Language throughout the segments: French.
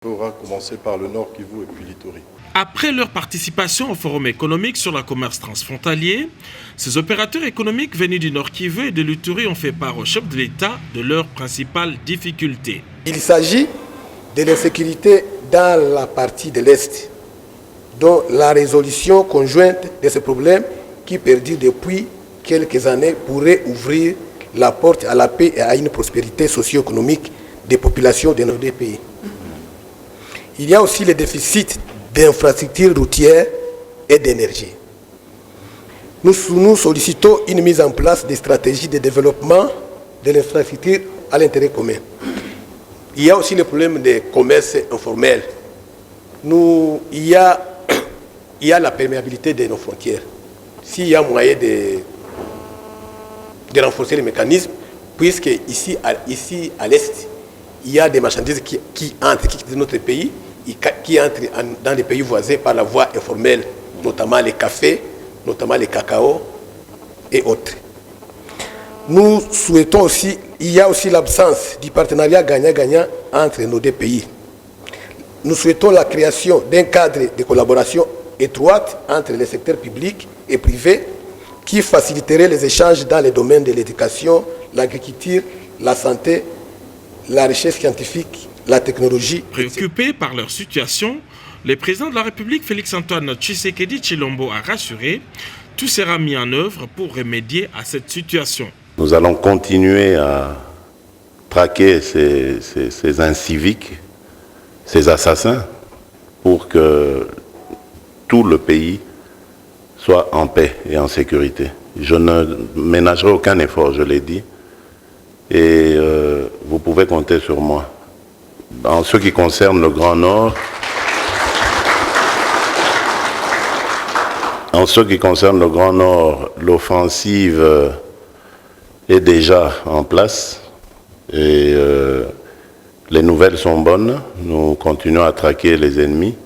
On va commencer par le Nord Kivu et puis l'Ituri. Après leur participation au Forum économique sur le commerce transfrontalier, ces opérateurs économiques venus du Nord Kivu et de l'Ituri ont fait part au chef de l'État de leurs principales difficultés. Il s'agit de l'insécurité dans la partie de l'Est, dont la résolution conjointe de ce problème qui perdure depuis quelques années pourrait ouvrir la porte à la paix et à une prospérité socio-économique des populations de nos deux pays. Il y a aussi le déficit d'infrastructures routières et d'énergie. Nous sollicitons une mise en place des stratégies de développement de l'infrastructure à l'intérêt commun. Il y a aussi le problème des commerces informels. Il y a la perméabilité de nos frontières. S'il y a moyen de renforcer les mécanismes, puisque ici à l'Est, il y a des marchandises qui entrent, qui quittent notre pays, qui entrent dans les pays voisins par la voie informelle, notamment les cafés, notamment les cacao et autres. Nous souhaitons aussi, il y a aussi l'absence du partenariat gagnant-gagnant entre nos deux pays. Nous souhaitons la création d'un cadre de collaboration étroite entre les secteurs publics et privés qui faciliterait les échanges dans les domaines de l'éducation, l'agriculture, la santé, la recherche scientifique, la technologie. Préoccupés par leur situation, le président de la République, Félix-Antoine Tshisekedi Tshilombo, a rassuré, tout sera mis en œuvre pour remédier à cette situation. Nous allons continuer à traquer ces inciviques, ces assassins, pour que tout le pays soit en paix et en sécurité. Je ne ménagerai aucun effort, je l'ai dit, et vous pouvez compter sur moi. En ce qui concerne le Grand Nord, l'offensive est déjà en place et les nouvelles sont bonnes. Nous continuons à traquer les ennemis.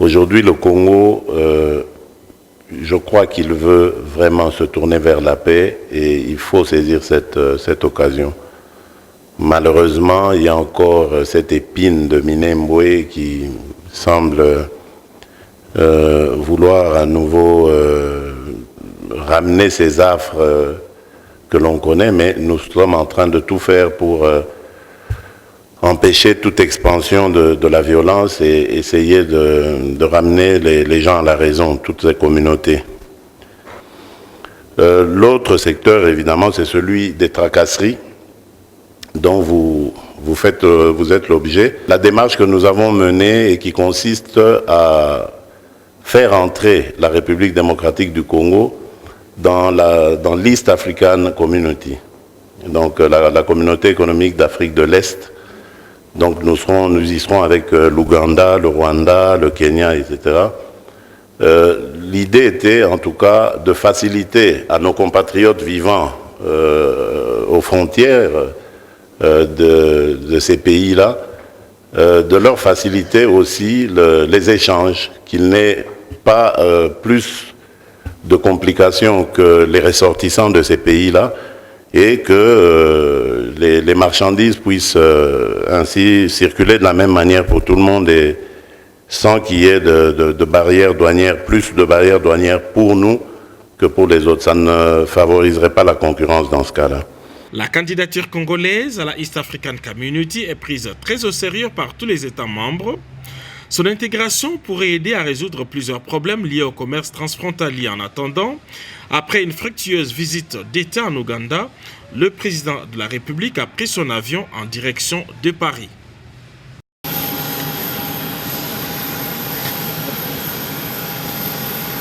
Aujourd'hui, le Congo, je crois qu'il veut vraiment se tourner vers la paix et il faut saisir cette occasion. Malheureusement, il y a encore cette épine de Minembwe qui semble vouloir à nouveau ramener ces affres que l'on connaît, mais nous sommes en train de tout faire pour empêcher toute expansion de la violence et essayer de ramener les gens à la raison, toutes ces communautés. L'autre secteur, évidemment, c'est celui des tracasseries dont vous êtes l'objet. La démarche que nous avons menée et qui consiste à faire entrer la République démocratique du Congo dans l'East African Community, donc la communauté économique d'Afrique de l'Est. Donc nous y serons avec l'Ouganda, le Rwanda, le Kenya, etc. L'idée était en tout cas de faciliter à nos compatriotes vivant aux frontières de ces pays-là, de leur faciliter aussi les échanges, qu'il n'ait pas plus de complications que les ressortissants de ces pays-là et que les marchandises puissent ainsi circuler de la même manière pour tout le monde et sans qu'il y ait de barrières douanières, plus de barrières douanières pour nous que pour les autres. Ça ne favoriserait pas la concurrence dans ce cas-là. La candidature congolaise à la East African Community est prise très au sérieux par tous les États membres. Son intégration pourrait aider à résoudre plusieurs problèmes liés au commerce transfrontalier. En attendant, après une fructueuse visite d'État en Ouganda, le président de la République a pris son avion en direction de Paris.